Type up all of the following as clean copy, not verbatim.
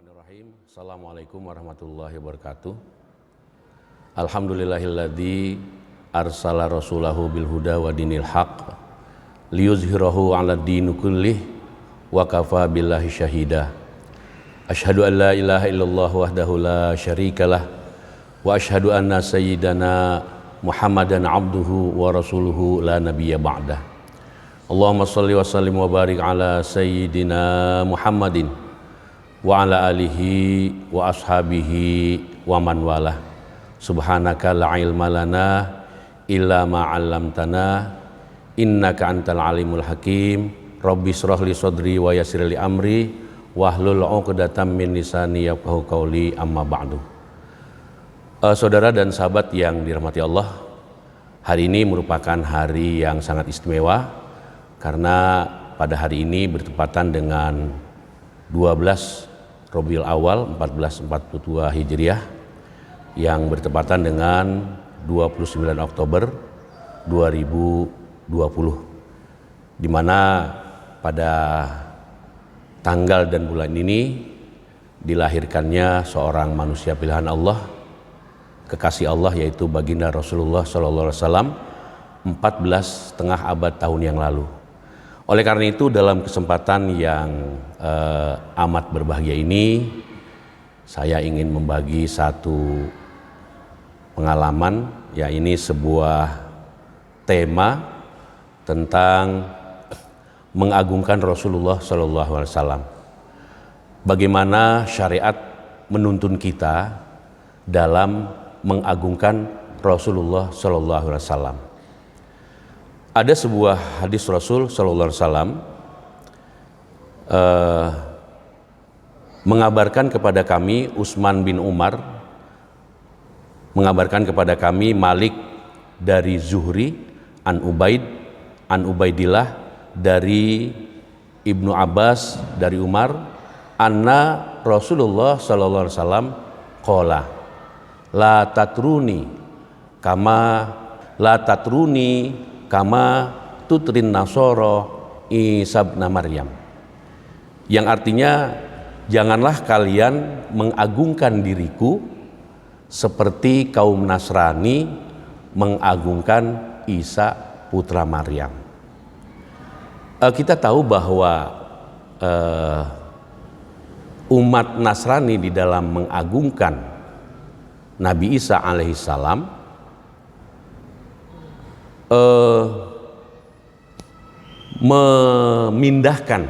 Bismillahirrahmanirrahim. Assalamualaikum warahmatullahi wabarakatuh. Alhamdulillahilladzi arsala rasulahu bil huda wa dinil haq liyuzhirahu 'ala dini kullih wa kafa billahi syahida. Asyhadu an la ilaha illallah wahdahu la syarikalah wa asyhadu anna sayyidana Muhammadan abduhu wa rasuluhu la nabiyya ba'dah. Allahumma shalli wa sallim wa barik ala sayyidina Muhammadin wa ala alihi wa ashabihi wa man walah. Subhanaka la ilma lana illa ma 'allamtana innaka antal alimul hakim. Rabbi shrah li sadri wa yassir li amri wahlul 'uqdatam min lisani yafqahu qawli, amma ba'du. Saudara dan sahabat yang dirahmati Allah, hari ini merupakan hari yang sangat istimewa karena pada hari ini bertepatan dengan 12 Rabiul Awal 1442 Hijriah yang bertepatan dengan 29 Oktober 2020, di mana pada tanggal dan bulan ini dilahirkannya seorang manusia pilihan Allah, kekasih Allah, yaitu baginda Rasulullah SAW 14,5 abad tahun yang lalu. Oleh karena itu, dalam kesempatan yang amat berbahagia ini, saya ingin membagi satu pengalaman, ya, ini sebuah tema tentang mengagungkan Rasulullah SAW. Bagaimana syariat menuntun kita dalam mengagungkan Rasulullah SAW. Ada sebuah hadis Rasul Sallallahu Alaihi Wasallam mengabarkan kepada kami, Utsman bin Umar mengabarkan kepada kami, Malik dari Zuhri, an Ubaidillah dari Ibnu Abbas dari Umar, anna Rasulullah Sallallahu Alaihi Wasallam qala la tatruni kama tutrin nasoro Isa bin Maryam, yang artinya janganlah kalian mengagungkan diriku seperti kaum Nasrani mengagungkan Isa putra Maryam. Kita tahu bahwa umat Nasrani di dalam mengagungkan Nabi Isa alaihissalam memindahkan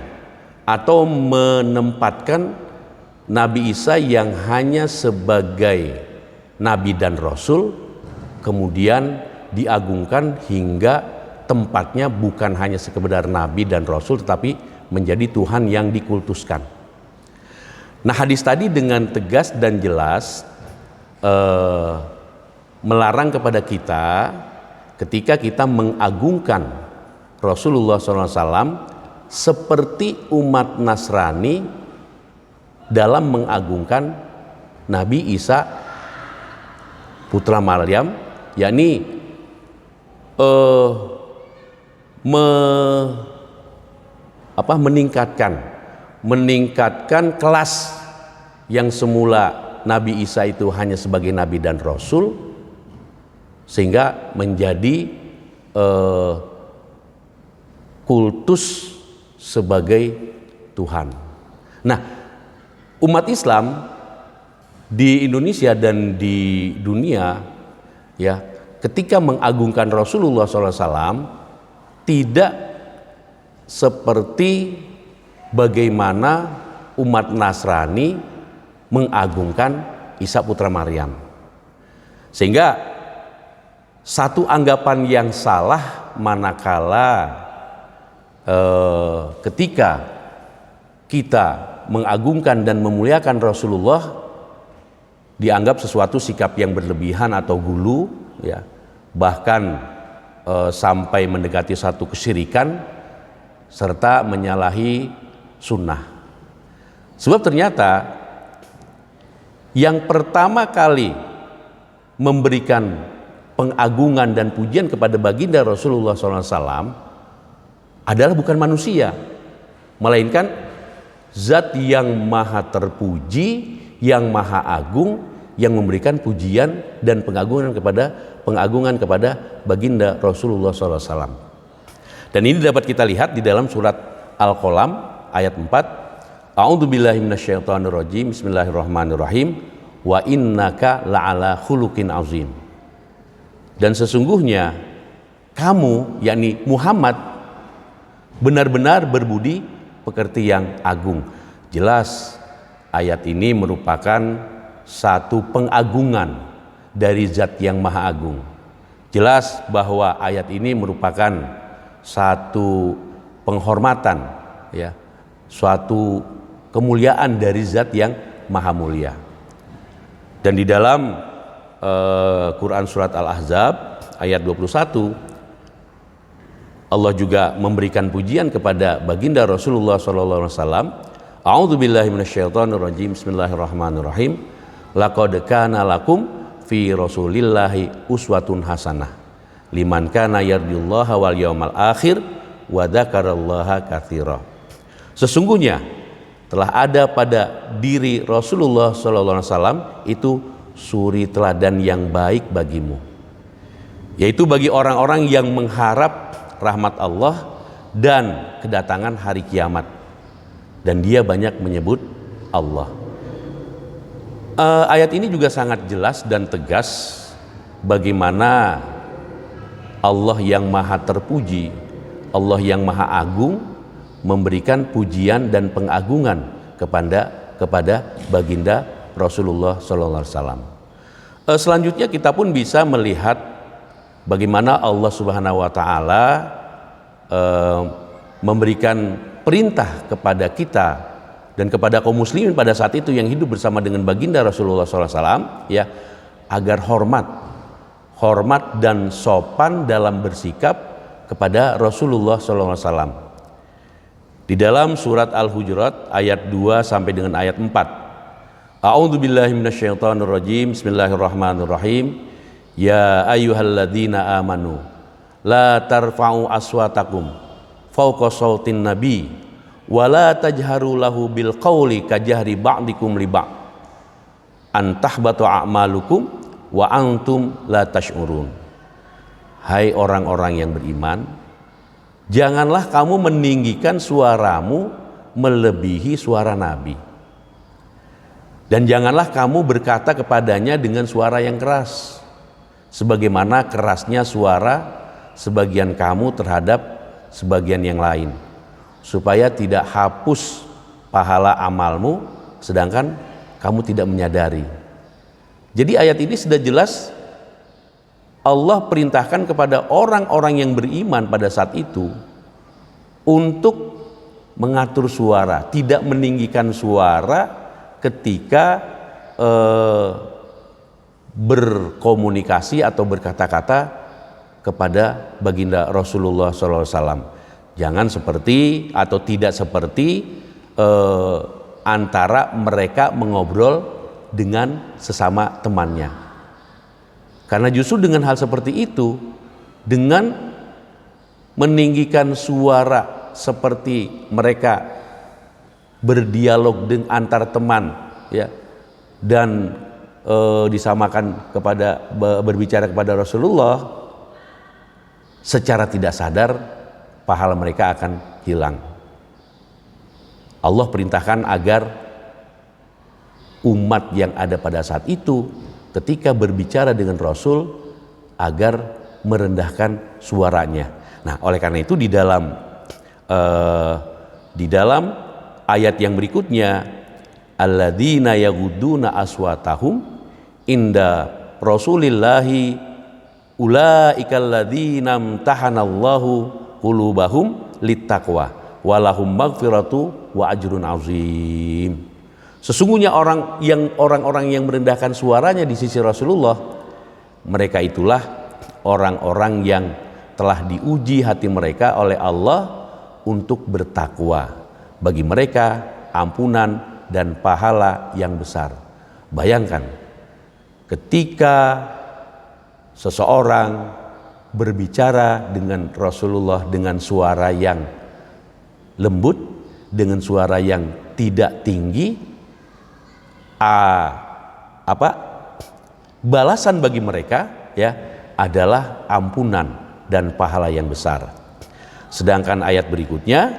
atau menempatkan Nabi Isa yang hanya sebagai Nabi dan Rasul, kemudian diagungkan hingga tempatnya bukan hanya sekedar Nabi dan Rasul, tetapi menjadi Tuhan yang dikultuskan. Nah, hadis tadi dengan tegas dan jelas melarang kepada kita ketika kita mengagungkan Rasulullah SAW seperti umat Nasrani dalam mengagungkan Nabi Isa putra Maryam, yakni meningkatkan kelas yang semula Nabi Isa itu hanya sebagai Nabi dan Rasul, sehingga menjadi kultus sebagai Tuhan. Nah, umat Islam di Indonesia dan di dunia, ya, ketika mengagungkan Rasulullah SAW tidak seperti bagaimana umat Nasrani mengagungkan Isa putra Maryam, sehingga satu anggapan yang salah manakala ketika kita mengagungkan dan memuliakan Rasulullah dianggap sesuatu sikap yang berlebihan atau gulu, ya, bahkan sampai mendekati satu kesyirikan serta menyalahi sunnah. Sebab ternyata yang pertama kali memberikan pengagungan dan pujian kepada baginda Rasulullah SAW adalah bukan manusia, melainkan Zat yang maha terpuji, yang maha agung, yang memberikan pujian dan pengagungan kepada baginda Rasulullah SAW. Dan ini dapat kita lihat di dalam surat Al-Qalam ayat 4. A'udzubillahi minasyaitonirrajim. Bismillahirrahmanirrahim. Wa innaka la'ala khuluqin azim. Dan sesungguhnya kamu, yakni Muhammad, benar-benar berbudi pekerti yang agung. Jelas ayat ini merupakan satu pengagungan dari zat yang maha agung. Jelas bahwa ayat ini merupakan satu penghormatan, ya, suatu kemuliaan dari zat yang maha mulia. Dan di dalam Quran surat Al-Ahzab ayat 21, Allah juga memberikan pujian kepada baginda Rasulullah SAW. A'udzubillahi minasyaitonirrajim. Bismillahirrahmanirrahim. Laqad kana lakum fi Rasulillahi uswatun hasanah liman kana yarjullaha wal yawmal akhir wa dzakarallaha katsira. Sesungguhnya telah ada pada diri Rasulullah SAW itu suri teladan yang baik bagimu, yaitu bagi orang-orang yang mengharap rahmat Allah dan kedatangan hari kiamat, dan dia banyak menyebut Allah. Ayat ini juga sangat jelas dan tegas bagaimana Allah yang maha terpuji, Allah yang maha agung memberikan pujian dan pengagungan kepada baginda Rasulullah SAW. Selanjutnya kita pun bisa melihat bagaimana Allah Subhanahu wa Ta'ala memberikan perintah kepada kita dan kepada kaum muslimin pada saat itu yang hidup bersama dengan baginda Rasulullah SAW, ya, agar hormat dan sopan dalam bersikap kepada Rasulullah SAW. Di dalam surat Al-Hujurat ayat 2 sampai dengan ayat 4. A'udzubillahi minasyaitonirrajim. Bismillahirrahmanirrahim. Ya ayyuhalladzina amanu la tarfa'u aswatakum fawqa sautin nabi wa la tajharu lahu bil qawli kajahri ba'dikum li ba'd an tahbatu a'malukum wa antum la tash'urun. Hai orang-orang yang beriman, janganlah kamu meninggikan suaramu melebihi suara Nabi, dan janganlah kamu berkata kepadanya dengan suara yang keras sebagaimana kerasnya suara sebagian kamu terhadap sebagian yang lain, supaya tidak hapus pahala amalmu sedangkan kamu tidak menyadari. Jadi ayat ini sudah jelas Allah perintahkan kepada orang-orang yang beriman pada saat itu untuk mengatur suara, tidak meninggikan suara ketika berkomunikasi atau berkata-kata kepada baginda Rasulullah SAW. Jangan seperti atau tidak seperti antara mereka mengobrol dengan sesama temannya. Karena justru dengan hal seperti itu, dengan meninggikan suara seperti mereka berdialog dengan antar teman, ya, dan disamakan kepada berbicara kepada Rasulullah, secara tidak sadar pahala mereka akan hilang. Allah perintahkan agar umat yang ada pada saat itu ketika berbicara dengan Rasul agar merendahkan suaranya. Nah, oleh karena itu di dalam ayat yang berikutnya, alladzina yaghudduna aswatahum inda Rasulillahi ulaikal ladzina imtahanallahu qulubahum littaqwa walahum maghfiratu wa ajrun azim. Sesungguhnya orang-orang yang merendahkan suaranya di sisi Rasulullah, mereka itulah orang-orang yang telah diuji hati mereka oleh Allah untuk bertakwa. Bagi mereka ampunan dan pahala yang besar. Bayangkan ketika seseorang berbicara dengan Rasulullah dengan suara yang lembut, dengan suara yang tidak tinggi, balasan bagi mereka ya adalah ampunan dan pahala yang besar. Sedangkan ayat berikutnya,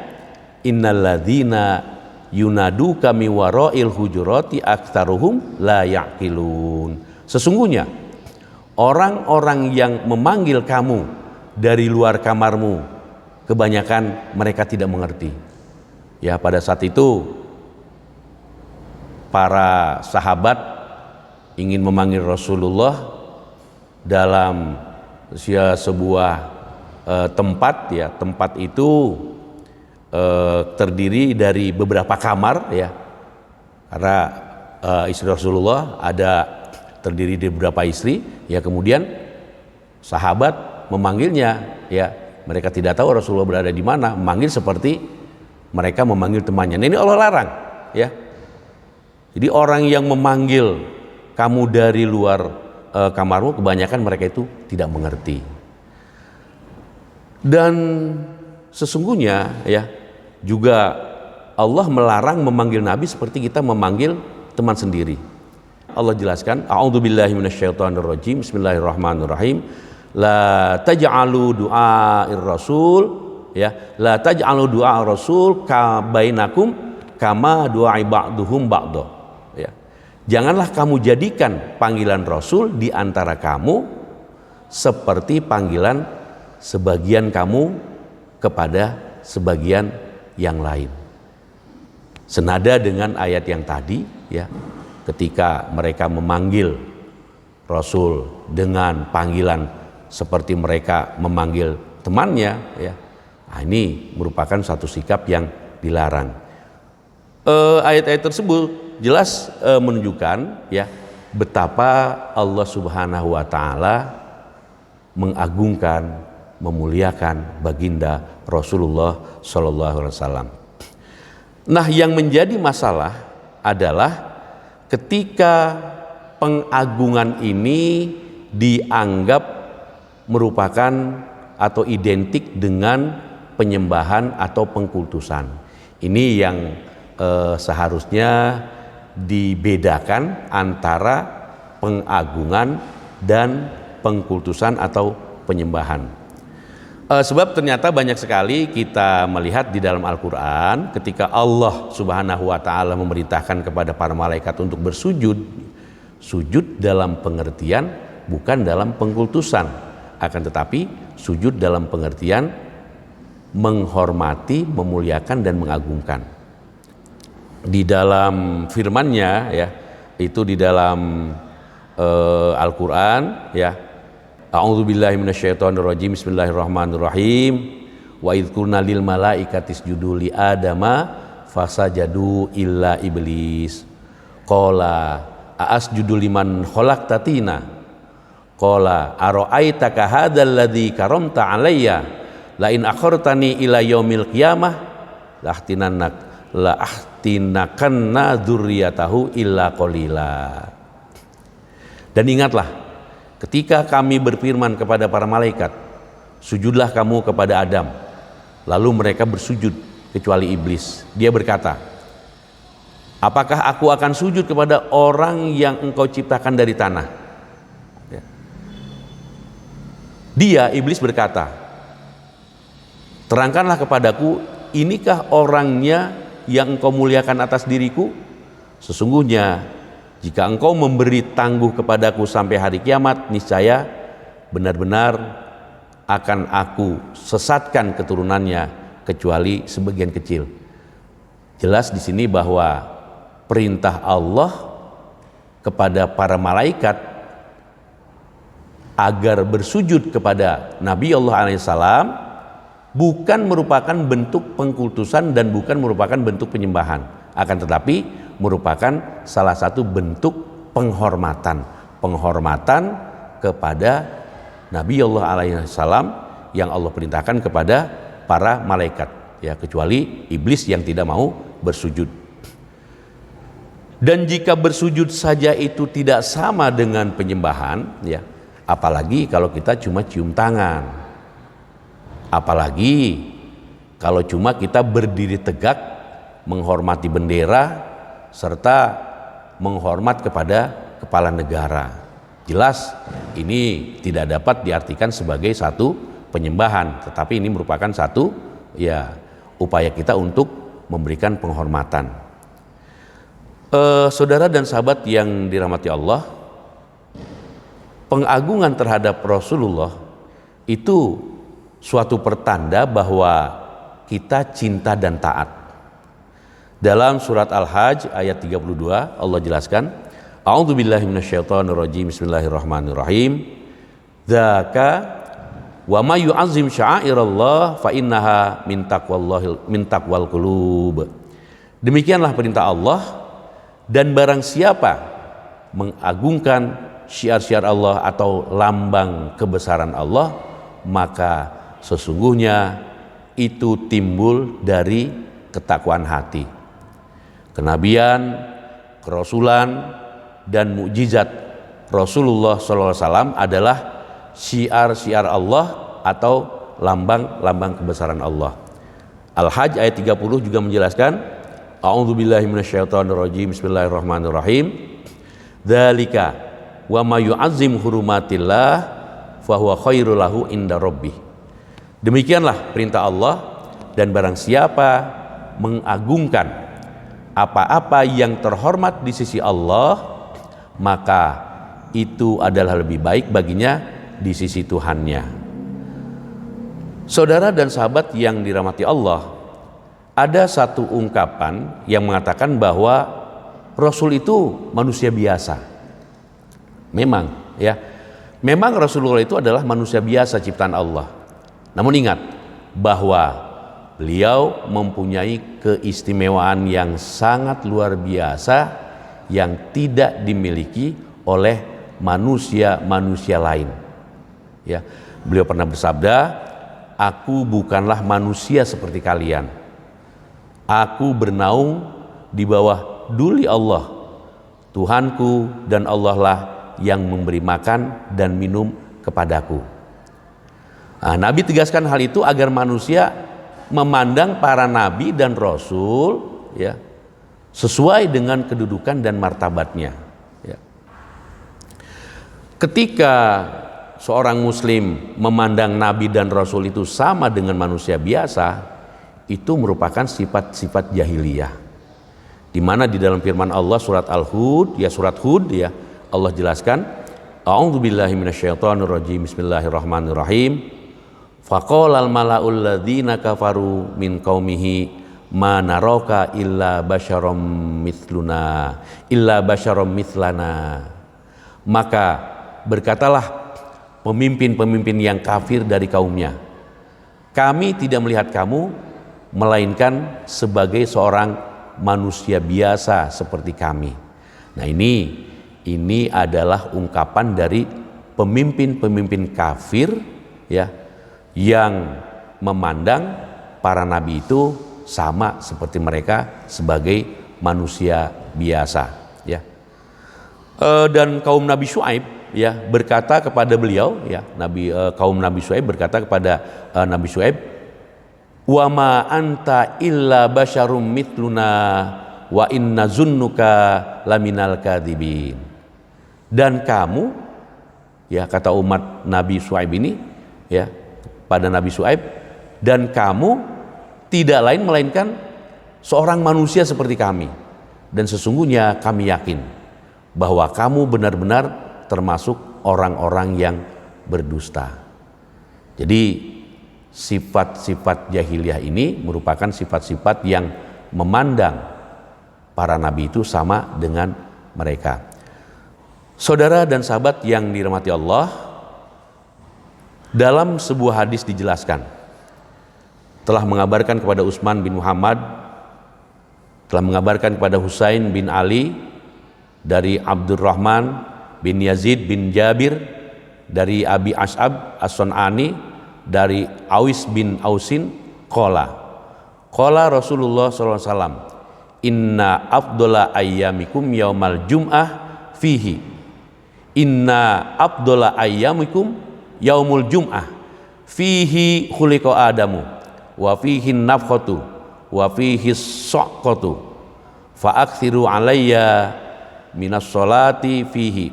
innalladzina yunaduka mi wara'il hujurati aktsaruhum la ya'qilun. Sesungguhnya orang-orang yang memanggil kamu dari luar kamarmu, kebanyakan mereka tidak mengerti. Ya, pada saat itu para sahabat ingin memanggil Rasulullah dalam sebuah tempat ya, tempat itu terdiri dari beberapa kamar ya, karena istri Rasulullah terdiri dari beberapa istri ya. Kemudian sahabat memanggilnya ya, mereka tidak tahu Rasulullah berada di mana, memanggil seperti mereka memanggil temannya. Nah, ini Allah larang ya. Jadi orang yang memanggil kamu dari luar kamarmu, kebanyakan mereka itu tidak mengerti. Dan sesungguhnya ya juga Allah melarang memanggil Nabi seperti kita memanggil teman sendiri. Allah jelaskan, a'udzubillahi minasyaitonirrajim, bismillahirrahmanirrahim, la taj'alu du'a'ir rasul ya, la taj'alu du'a rasul ka bainakum kama du'a ba'duhum ba'da ya. Janganlah kamu jadikan panggilan Rasul di antara kamu seperti panggilan sebagian kamu kepada sebagian yang lain. Senada dengan ayat yang tadi ya, ketika mereka memanggil Rasul dengan panggilan seperti mereka memanggil temannya ya. Nah, ini merupakan satu sikap yang dilarang. Ayat-ayat tersebut jelas menunjukkan ya betapa Allah Subhanahu wa taala mengagungkan, memuliakan baginda Rasulullah Shallallahu Alaihi Wasallam. Nah, yang menjadi masalah adalah ketika pengagungan ini dianggap merupakan atau identik dengan penyembahan atau pengkultusan. Ini yang seharusnya dibedakan antara pengagungan dan pengkultusan atau penyembahan. Sebab ternyata banyak sekali kita melihat di dalam Al-Quran ketika Allah Subhanahu wa ta'ala memerintahkan kepada para malaikat untuk bersujud, sujud dalam pengertian bukan dalam pengkultusan, akan tetapi sujud dalam pengertian menghormati, memuliakan dan mengagungkan. Di dalam firman-Nya ya, itu di dalam Al-Quran ya, a'udzubillahi minasyaitonirrajim, bismillahirrahmanirrahim, wa idz qulna lil malaikati isjudu li adama fasajadu illa iblis qala a'asjudu liman khalaqtatina qala ara'aitaka hadzal ladzi karamta alayya la in akhartani ila yaumil qiyamah la ahtinakanna dzurriyyatahu illa qalila. Dan ingatlah ketika kami berfirman kepada para malaikat, sujudlah kamu kepada Adam, lalu mereka bersujud kecuali iblis. Dia berkata, apakah aku akan sujud kepada orang yang engkau ciptakan dari tanah? Dia, iblis berkata, terangkanlah kepadaku, inikah orangnya yang engkau muliakan atas diriku? Sesungguhnya jika engkau memberi tangguh kepadaku sampai hari kiamat, niscaya benar-benar akan aku sesatkan keturunannya kecuali sebagian kecil. Jelas di sini bahwa perintah Allah kepada para malaikat agar bersujud kepada Nabi Allah alaihissalam bukan merupakan bentuk pengkultusan dan bukan merupakan bentuk penyembahan, akan tetapi merupakan salah satu bentuk penghormatan kepada Nabi Allah alaihissalam yang Allah perintahkan kepada para malaikat ya, kecuali iblis yang tidak mau bersujud. Dan jika bersujud saja itu tidak sama dengan penyembahan ya, apalagi kalau kita cuma cium tangan, apalagi kalau cuma kita berdiri tegak menghormati bendera, serta menghormat kepada kepala negara. Jelas ini tidak dapat diartikan sebagai satu penyembahan, tetapi ini merupakan satu upaya kita untuk memberikan penghormatan. Saudara dan sahabat yang dirahmati Allah, pengagungan terhadap Rasulullah itu suatu pertanda bahwa kita cinta dan taat. Dalam surat Al-Hajj ayat 32 Allah jelaskan, A'udzubillahi minasyaitonirrajim, bismillahirrahmanirrahim. Dzaka wa may yu'azzim sya'airallah fa innaha min taqwal qulub. Demikianlah perintah Allah, dan barang siapa mengagungkan syiar-syiar Allah atau lambang kebesaran Allah, maka sesungguhnya itu timbul dari ketakwaan hati. Kenabian, kerasulan, dan mukjizat Rasulullah SAW adalah syiar-syiar Allah atau lambang-lambang kebesaran Allah. Al-Hajj ayat 30 juga menjelaskan, A'udzubillahi minasyaitonirrajim, bismillahirrahmanirrahim. Dzalika wa may yu'azzim hurumatillah fahuwa khairul lahu inda rabbih. Demikianlah perintah Allah, dan barang siapa mengagungkan apa-apa yang terhormat di sisi Allah, maka itu adalah lebih baik baginya di sisi Tuhannya. Saudara dan sahabat yang dirahmati Allah, ada satu ungkapan yang mengatakan bahwa Rasul itu manusia biasa. Memang Rasulullah itu adalah manusia biasa ciptaan Allah. Namun ingat bahwa beliau mempunyai keistimewaan yang sangat luar biasa yang tidak dimiliki oleh manusia-manusia lain. Beliau pernah bersabda, "Aku bukanlah manusia seperti kalian. Aku bernaung di bawah duli Allah. Tuhanku dan Allah lah yang memberi makan dan minum kepadaku." Nabi tegaskan hal itu agar manusia memandang para nabi dan rasul sesuai dengan kedudukan dan martabatnya. Ketika seorang muslim memandang nabi dan rasul itu sama dengan manusia biasa, itu merupakan sifat-sifat jahiliyah. Di mana di dalam firman Allah surat Al-Hud, surat Hud Allah jelaskan, A'udzubillahi minasyaitonirrajim, bismillahirrahmanirrahim. Faqalal mala'ul ladzina kafaru min qaumihi ma naraka illa basyaram mithlana. Maka berkatalah pemimpin-pemimpin yang kafir dari kaumnya, kami tidak melihat kamu melainkan sebagai seorang manusia biasa seperti kami. Nah, ini adalah ungkapan dari pemimpin-pemimpin kafir yang memandang para nabi itu sama seperti mereka sebagai manusia biasa. Dan kaum Nabi Syuaib berkata kepada beliau, kaum Nabi Syuaib berkata kepada Nabi Syuaib, wa ma anta illa basyarum mithluna wa inna zunnuka laminal kadzibin. Dan kamu, kata umat Nabi Syuaib ini pada Nabi Syuaib, dan kamu tidak lain melainkan seorang manusia seperti kami, dan sesungguhnya kami yakin bahwa kamu benar-benar termasuk orang-orang yang berdusta. Jadi sifat-sifat jahiliyah ini merupakan sifat-sifat yang memandang para nabi itu sama dengan mereka. Saudara dan sahabat yang dirahmati Allah, dalam sebuah hadis dijelaskan, telah mengabarkan kepada Utsman bin Muhammad, telah mengabarkan kepada Husain bin Ali, dari Abdurrahman bin Yazid bin Jabir, dari Abi Ash'ab As-Sun'ani, dari Awis bin Ausin, qala Rasulullah SAW, inna afdola ayyamikum yaumal jum'ah fihi, inna afdola ayyamikum yaumul jum'ah fihi khuliqa adamu wa fihi nafkhatu wa fihi soqqatu fa aktsiru alayya minas sholati fihi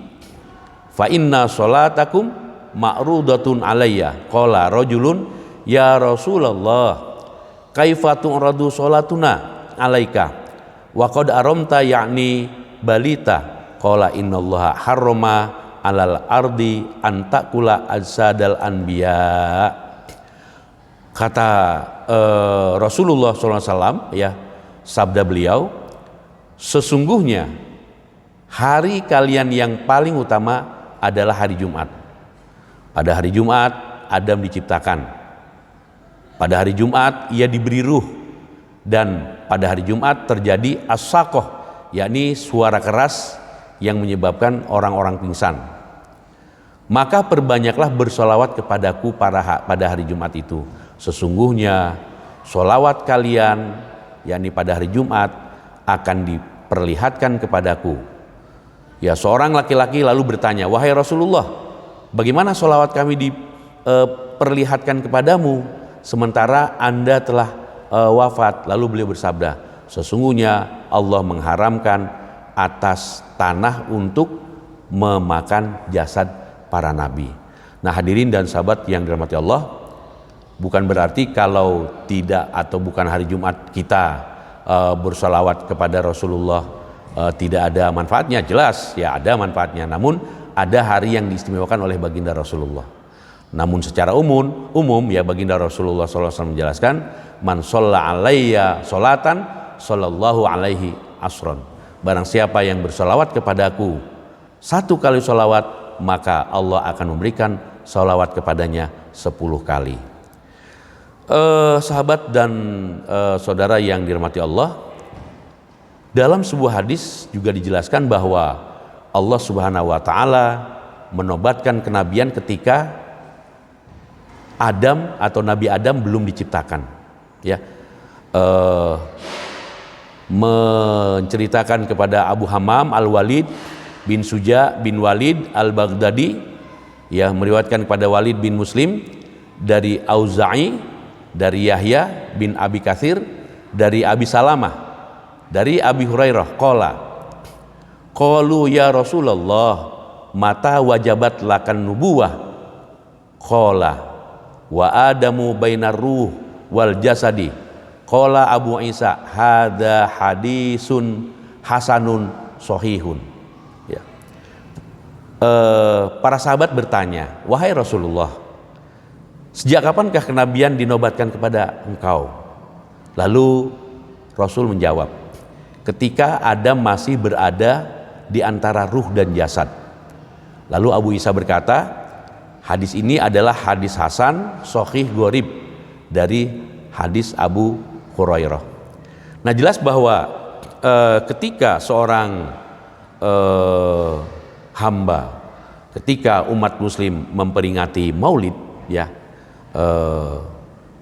fa inna sholatakum ma'rudatun alayya. Qala rajulun ya Rasulullah kaifa tu'radu sholatuna alaika wa qad aramta ya'ni balita. Qala innallaha harrama alal ardi an ta'kula ajsadal anbiya. Kata Rasulullah SAW, ya, sabda beliau, sesungguhnya hari kalian yang paling utama adalah hari Jumat. Pada hari Jumat Adam diciptakan. Pada hari Jumat ia diberi ruh, dan pada hari Jumat terjadi as-saqah, yakni suara keras yang menyebabkan orang-orang pingsan. Maka perbanyaklah bersolawat kepadaku pada hari Jumat itu. Sesungguhnya solawat kalian, yakni pada hari Jumat, akan diperlihatkan kepadaku. Ya, seorang laki-laki lalu bertanya, wahai Rasulullah, bagaimana solawat kami diperlihatkan kepadamu sementara Anda telah wafat? Lalu beliau bersabda, sesungguhnya Allah mengharamkan atas tanah untuk memakan jasad para nabi. Nah, hadirin dan sahabat yang dirahmati Allah, bukan berarti kalau tidak atau bukan hari Jumat kita bersolawat kepada Rasulullah tidak ada manfaatnya. Jelas ya ada manfaatnya, namun ada hari yang diistimewakan oleh baginda Rasulullah. Namun secara umum ya baginda Rasulullah SAW menjelaskan, man sholla alayya sholatan sallallahu alaihi asron. Barang siapa yang bersolawat kepadaku 1 kali solawat, maka Allah akan memberikan solawat kepadanya 10 kali. Sahabat dan saudara yang dirahmati Allah, dalam sebuah hadis juga dijelaskan bahwa Allah Subhanahu wa Ta'ala menobatkan kenabian ketika Adam atau Nabi Adam belum diciptakan, ya. Menceritakan kepada Abu Hammam Al-Walid bin Suja bin Walid Al-Baghdadi, ya, meriwayatkan kepada Walid bin Muslim dari Auza'i, dari Yahya bin Abi Katsir, dari Abi Salamah, dari Abi Hurairah, qalu ya Rasulullah mata wajabat lakan nubuwah? Qala wa adamu bainar ruh wal jasadi. Qala Abu Isa hadza hadisun hasanun sahihun. Ya. Para sahabat bertanya, wahai Rasulullah, sejak kapankah kenabian dinobatkan kepada engkau? Lalu Rasul menjawab, ketika Adam masih berada di antara ruh dan jasad. Lalu Abu Isa berkata, hadis ini adalah hadis hasan sahih gharib dari hadis Abu Hurairah. Nah, jelas bahwa ketika seorang hamba, ketika umat muslim memperingati Maulid, ya,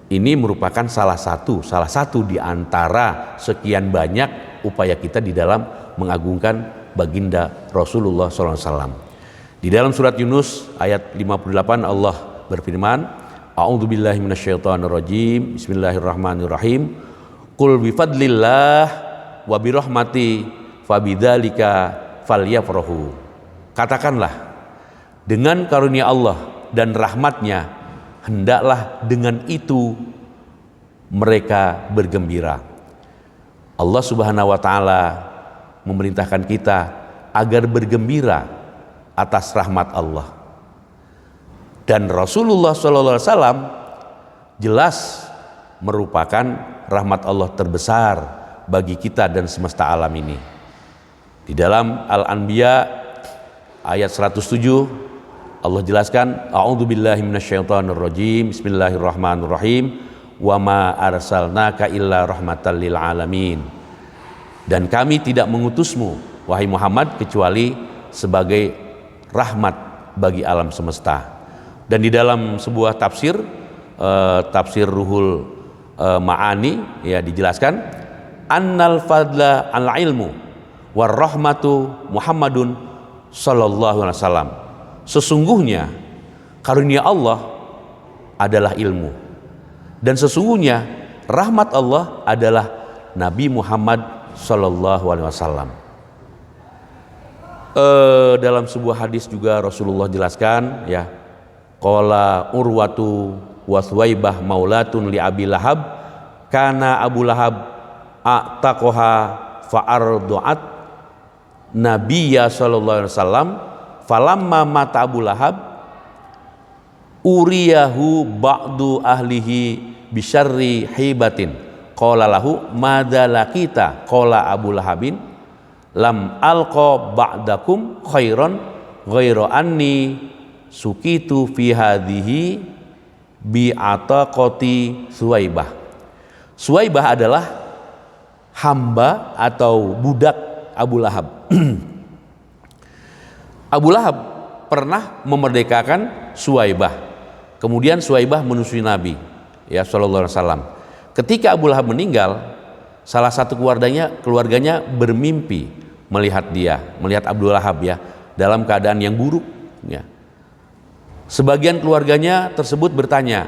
ini merupakan salah satu di antara sekian banyak upaya kita di dalam mengagungkan baginda Rasulullah SAW. Di dalam surat Yunus ayat 58 Allah berfirman, a'udzubillahi minasyaitonirrajim, bismillahirrahmanirrahim, qul bifadlillah wa birahmati fabidzalika falyafrahu. Katakanlah, dengan karunia Allah dan rahmatnya hendaklah dengan itu mereka bergembira. Allah Subhanahu wa Ta'ala memerintahkan kita agar bergembira atas rahmat Allah. Dan Rasulullah SAW jelas merupakan rahmat Allah terbesar bagi kita dan semesta alam ini. Di dalam Al-Anbiya ayat 107 Allah jelaskan, a'udzubillahi minasyaitonirrajim, bismillahirrahmanirrahim, wa ma arsalnaka illa rahmatan lil alamin. Dan kami tidak mengutusmu wahai Muhammad kecuali sebagai rahmat bagi alam semesta. Dan di dalam sebuah tafsir tafsir Ruhul Ma'ani, ya, dijelaskan annal fadla al ilmu war rahmatu Muhammadun sallallahu alaihi wasallam. Sesungguhnya karunia Allah adalah ilmu, dan sesungguhnya rahmat Allah adalah Nabi Muhammad Sallallahu Alaihi Wasallam. Dalam sebuah hadis juga Rasulullah jelaskan, ya, qala Urwatu wa Suwaibah maulatun li Abi Lahab, kana Abu Lahab a'taqaha fa ardu'at Nabiyya sallallahu alaihi wasallam, falamma mata Abu Lahab uriyahu ba'du ahlihi bisyarri hibatin, qala lahu madza laqita, qala Abu Lahabin lam alqa ba'dakum khairan ghairu anni sukitu fi hadhihi bi ataqati Suwaibah. Suwaibah adalah hamba atau budak Abu Lahab. Abu Lahab pernah memerdekakan Suwaibah. Kemudian Suwaibah menusui Nabi, ya, sallallahu alaihi wasallam. Ketika Abu Lahab meninggal, salah satu keluarganya bermimpi melihat Abu Lahab, ya, dalam keadaan yang buruk, ya. Sebagian keluarganya tersebut bertanya,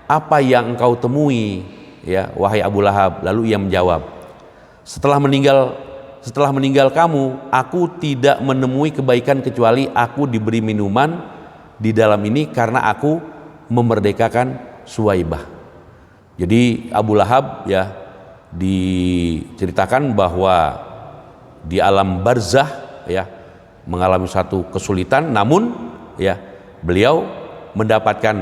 apa yang engkau temui, ya, wahai Abu Lahab? Lalu ia menjawab, setelah meninggal kamu, aku tidak menemui kebaikan kecuali aku diberi minuman di dalam ini karena aku memerdekakan Suwaibah. Jadi Abu Lahab, ya, diceritakan bahwa di alam barzah, ya, mengalami satu kesulitan, namun, ya, beliau mendapatkan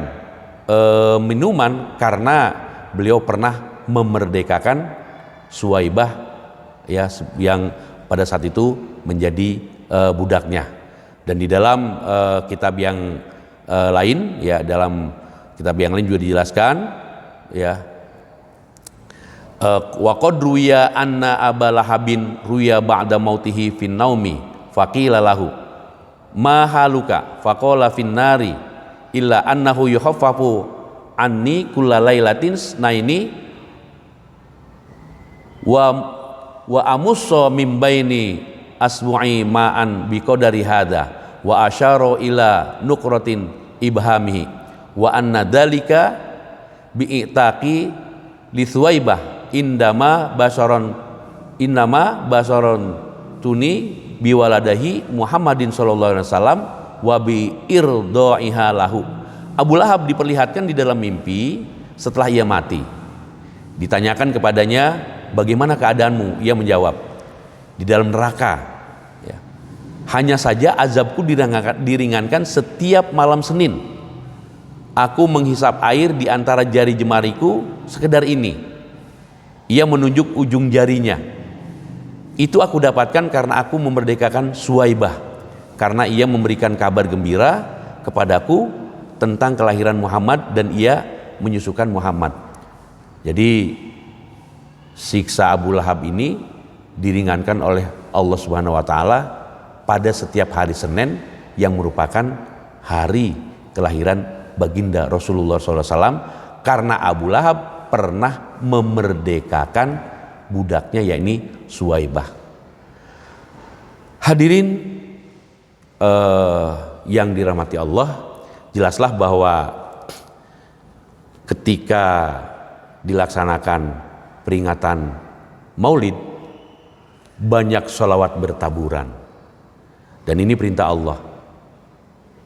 minuman karena beliau pernah memerdekakan Suwaibah, ya, yang pada saat itu menjadi budaknya. Dan di dalam kitab yang lain, ya, dalam kitab yang lain juga dijelaskan, ya, wa qad ruya anna Aba Lahabin ruya ba'da mautihi fin naumi faqila lahu ma haluka faqala fin nari illa annahu yukhaffafu anni kullalailatin naini wa amussa min baini asbu'i ma'an biqadari hada wa asyara ila nuqratin ibhamihi wa anna dalika bi'itaqi li Suwaibah indama basaron tuni biwaladahi Muhammadin sallallahu alaihi wasallam wa bi irdaiha lahu. Abu Lahab diperlihatkan di dalam mimpi setelah ia mati. Ditanyakan kepadanya, bagaimana keadaanmu? Ia menjawab, di dalam neraka, ya. Hanya saja azabku diringankan setiap malam Senin. Aku menghisap air di antara jari jemariku sekedar ini. Ia menunjuk ujung jarinya. Itu aku dapatkan karena aku memerdekakan Suwaibah, karena ia memberikan kabar gembira kepadaku tentang kelahiran Muhammad dan ia menyusukan Muhammad. Jadi siksa Abu Lahab ini diringankan oleh Allah Subhanahu wa taala pada setiap hari Senin yang merupakan hari kelahiran baginda Rasulullah SAW, karena Abu Lahab pernah memerdekakan budaknya, yakni Suwaibah. Hadirin yang dirahmati Allah, jelaslah bahwa ketika dilaksanakan peringatan Maulid, banyak sholawat bertaburan, dan ini perintah Allah.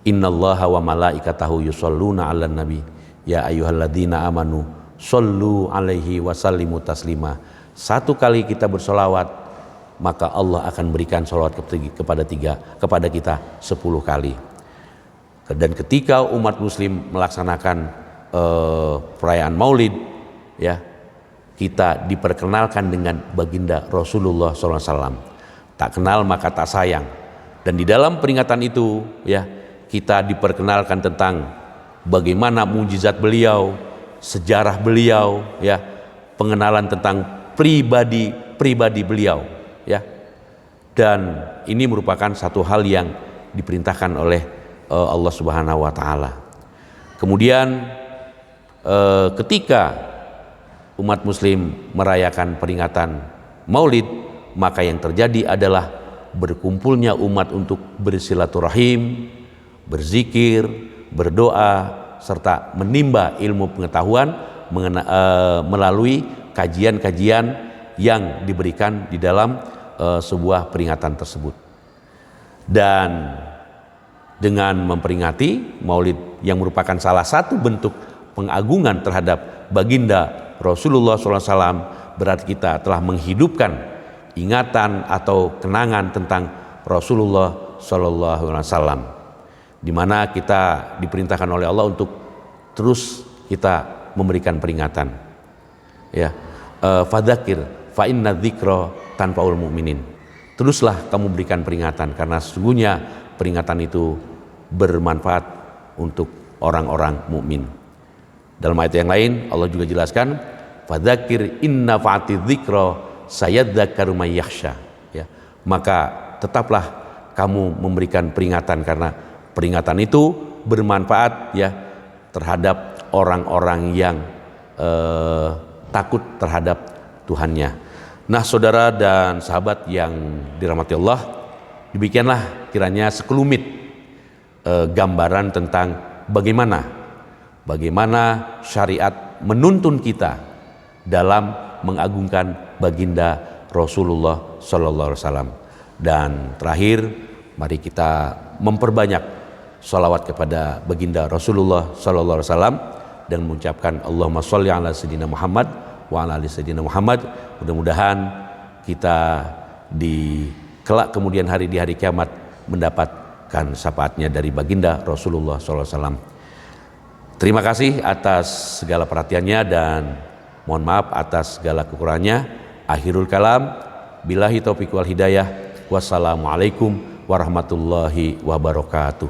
Innallaha wa malaikatahu yusholluna 'alan nabi ya ayyuhalladzina amanu shollu alaihi wasallimu taslima. Satu kali kita bersolawat, maka Allah akan berikan sholawat kepada kita 10 kali. Dan ketika umat muslim melaksanakan perayaan Maulid, ya, kita diperkenalkan dengan baginda Rasulullah SAW. Tak kenal maka tak sayang. Dan di dalam peringatan itu, ya, kita diperkenalkan tentang bagaimana mujizat beliau, sejarah beliau, ya, pengenalan tentang pribadi beliau, ya. Dan ini merupakan satu hal yang diperintahkan oleh Allah Subhanahu wa taala. Kemudian ketika umat muslim merayakan peringatan Maulid, maka yang terjadi adalah berkumpulnya umat untuk bersilaturahim, berzikir, berdoa, serta menimba ilmu pengetahuan melalui kajian-kajian yang diberikan di dalam sebuah peringatan tersebut. Dan dengan memperingati Maulid yang merupakan salah satu bentuk pengagungan terhadap baginda Rasulullah SAW, berarti kita telah menghidupkan ingatan atau kenangan tentang Rasulullah SAW, di mana kita diperintahkan oleh Allah untuk terus kita memberikan peringatan. Ya, fadzakir fa inna dzikra tanfa'ul mu'minin. Teruslah kamu berikan peringatan, karena sesungguhnya peringatan itu bermanfaat untuk orang-orang mukmin. Dalam ayat yang lain Allah juga jelaskan, fadzakir inna fa'ati dzikra sayadzakkaru may yakhsha. Ya, maka tetaplah kamu memberikan peringatan, karena peringatan itu bermanfaat ya terhadap orang-orang yang takut terhadap Tuhannya. Nah, saudara dan sahabat yang dirahmati Allah, demikianlah kiranya sekelumit gambaran tentang bagaimana syariat menuntun kita dalam mengagungkan baginda Rasulullah Sallallahu Alaihi Wasallam. Dan terakhir, mari kita memperbanyak sholawat kepada baginda Rasulullah Sallallahu Alaihi Wasallam dan mengucapkan Allahumma sholli ala sayyidina Muhammad wa ala ali sayyidina Muhammad. Mudah-mudahan kita di kelak kemudian hari, di hari kiamat, mendapatkan syafaatnya dari baginda Rasulullah SAW. Terima kasih atas segala perhatiannya dan mohon maaf atas segala kekurangannya. Akhirul kalam, billahi taufiq wal hidayah. Wassalamualaikum warahmatullahi wabarakatuh.